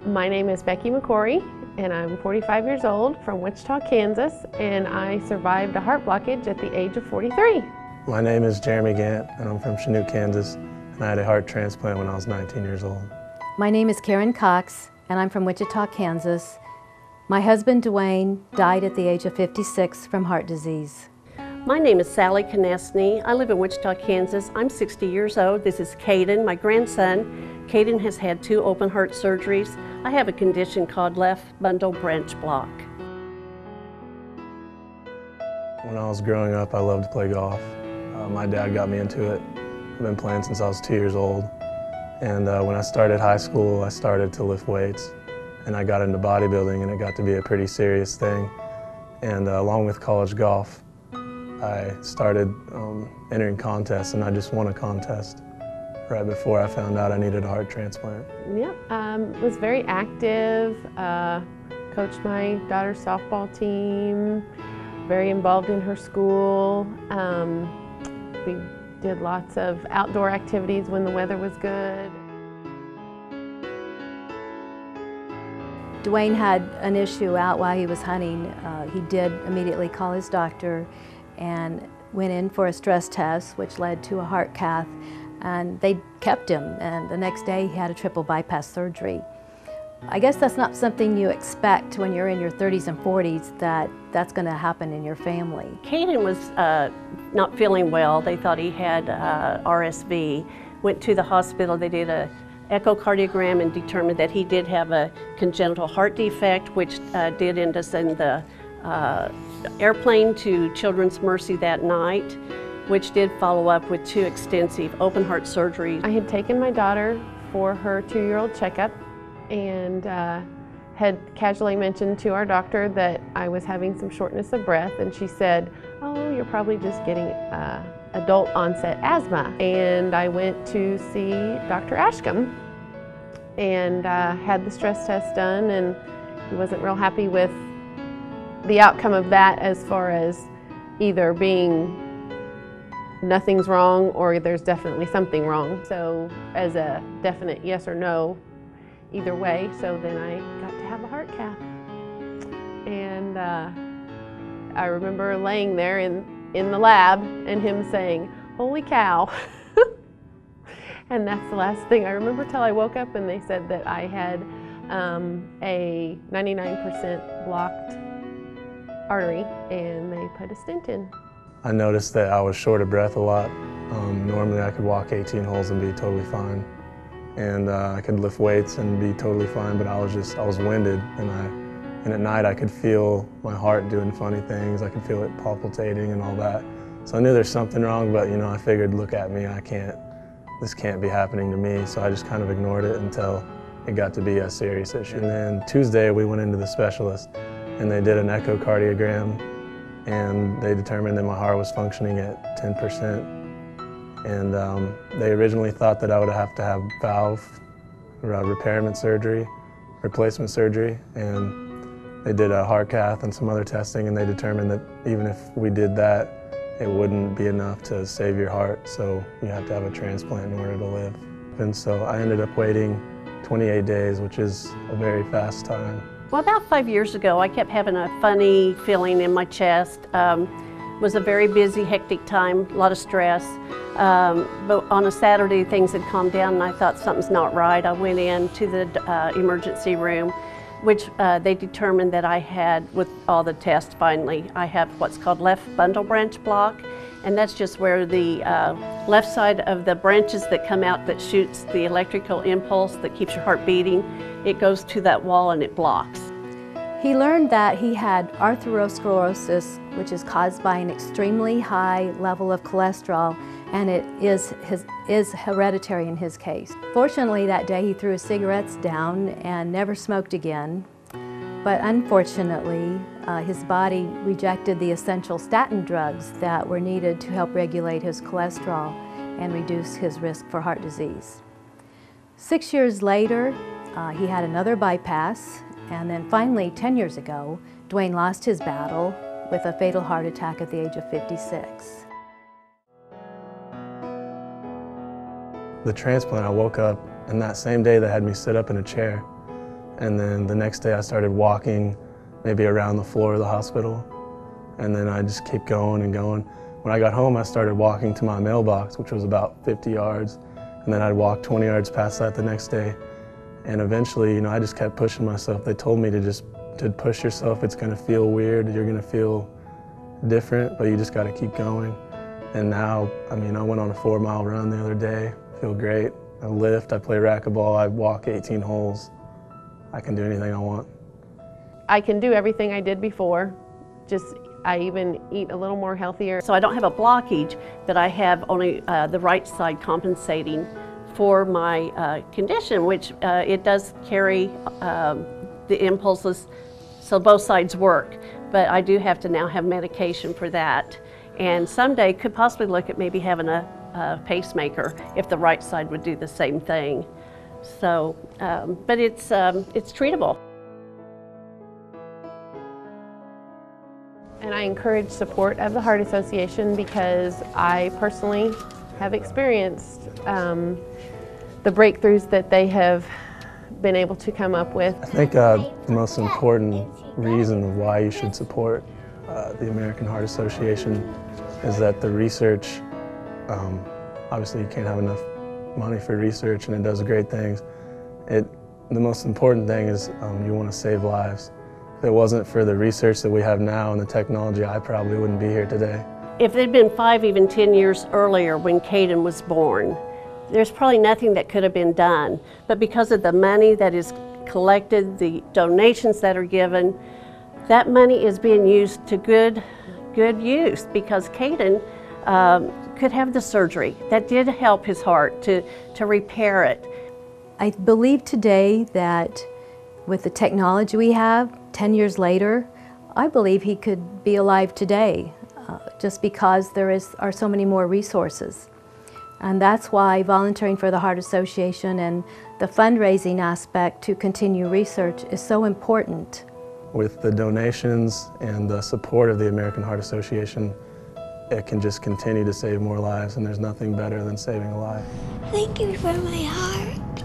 My name is Becky McCory, and I'm 45 years old from Wichita, Kansas, and I survived a heart blockage at the age of 43. My name is Jeremy Gant, and I'm from Chinook, Kansas, and I had a heart transplant when I was 19 years old. My name is Karen Cox, and I'm from Wichita, Kansas. My husband, Dwayne, died at the age of 56 from heart disease. My name is Sally Konechny. I live in Wichita, Kansas. I'm 60 years old. This is Caden, my grandson. Caden has had 2 open heart surgeries. I have a condition called left bundle branch block. When I was growing up, I loved to play golf. My dad got me into it. I've been playing since I was 2 years old. And when I started high school, I started to lift weights. And I got into bodybuilding, and it got to be a pretty serious thing. And along with college golf, I started entering contests, and I just won a contest right before I found out I needed a heart transplant. Yep, was very active, coached my daughter's softball team, very involved in her school. We did lots of outdoor activities when the weather was good. Dwayne had an issue out while he was hunting. He did immediately call his doctor and went in for a stress test, which led to a heart cath, and they kept him, and the next day he had a triple bypass surgery. I guess that's not something you expect when you're in your 30s and 40s, that's going to happen in your family. Caden was not feeling well. They thought he had RSV. Went to the hospital. They did a echocardiogram and determined that he did have a congenital heart defect, which did end us in the airplane to Children's Mercy that night, which did follow up with 2 extensive open heart surgeries. I had taken my daughter for her 2-year-old checkup and had casually mentioned to our doctor that I was having some shortness of breath, and she said, "Oh, you're probably just getting adult onset asthma." And I went to see Dr. Ashcombe and had the stress test done, and he wasn't real happy with the outcome of that as far as either being nothing's wrong or there's definitely something wrong. So as a definite yes or no, either way, so then I got to have a heart cath. And I remember laying there in the lab and him saying, "Holy cow." And that's the last thing I remember till I woke up and they said that I had a 99% blocked artery and they put a stent in. I noticed that I was short of breath a lot. Normally I could walk 18 holes and be totally fine. And I could lift weights and be totally fine, but I was winded, and at night I could feel my heart doing funny things. I could feel it palpitating and all that. So I knew there's something wrong, but you know, I figured, look at me, this can't be happening to me. So I just kind of ignored it until it got to be a serious issue. And then Tuesday we went into the specialist and they did an echocardiogram and they determined that my heart was functioning at 10%. And they originally thought that I would have to have valve replacement surgery, and they did a heart cath and some other testing, and they determined that even if we did that, it wouldn't be enough to save your heart, so you have to have a transplant in order to live. And so I ended up waiting 28 days, which is a very fast time. Well, about 5 years ago, I kept having a funny feeling in my chest. It was a very busy, hectic time, a lot of stress. But on a Saturday, things had calmed down and I thought something's not right. I went in to the emergency room, which they determined that I had, with all the tests finally, I have what's called left bundle branch block. And that's just where the left side of the branches that come out that shoots the electrical impulse that keeps your heart beating, it goes to that wall and it blocks. He learned that he had atherosclerosis, which is caused by an extremely high level of cholesterol, and it is hereditary in his case. Fortunately, that day he threw his cigarettes down and never smoked again. But unfortunately, his body rejected the essential statin drugs that were needed to help regulate his cholesterol and reduce his risk for heart disease. 6 years later, he had another bypass. And then finally, 10 years ago, Dwayne lost his battle with a fatal heart attack at the age of 56. The transplant, I woke up, and that same day they had me sit up in a chair. And then the next day I started walking maybe around the floor of the hospital. And then I just kept going and going. When I got home, I started walking to my mailbox, which was about 50 yards. And then I'd walk 20 yards past that the next day. And eventually, you know, I just kept pushing myself. They told me to push yourself. It's gonna feel weird. You're gonna feel different, but you just gotta keep going. And now, I mean, I went on a 4-mile run the other day. Feel great. I lift, I play racquetball, I walk 18 holes. I can do anything I want. I can do everything I did before, just I even eat a little more healthier. So I don't have a blockage, but I have only the right side compensating for my condition, which it does carry the impulses, so both sides work. But I do have to now have medication for that. And someday could possibly look at maybe having a pacemaker if the right side would do the same thing. So, but it's treatable. And I encourage support of the Heart Association because I personally have experienced the breakthroughs that they have been able to come up with. I think the most important reason of why you should support the American Heart Association is that the research, obviously you can't have enough money for research and it does great things. The most important thing is you want to save lives. If it wasn't for the research that we have now and the technology, I probably wouldn't be here today. If it had been 5, even 10 years earlier when Caden was born, there's probably nothing that could have been done. But because of the money that is collected, the donations that are given, that money is being used to good use because Caden could have the surgery. That did help his heart to repair it. I believe today that with the technology we have, 10 years later, I believe he could be alive today just because there are so many more resources. And that's why volunteering for the Heart Association and the fundraising aspect to continue research is so important. With the donations and the support of the American Heart Association, it can just continue to save more lives, and there's nothing better than saving a life. Thank you for my heart.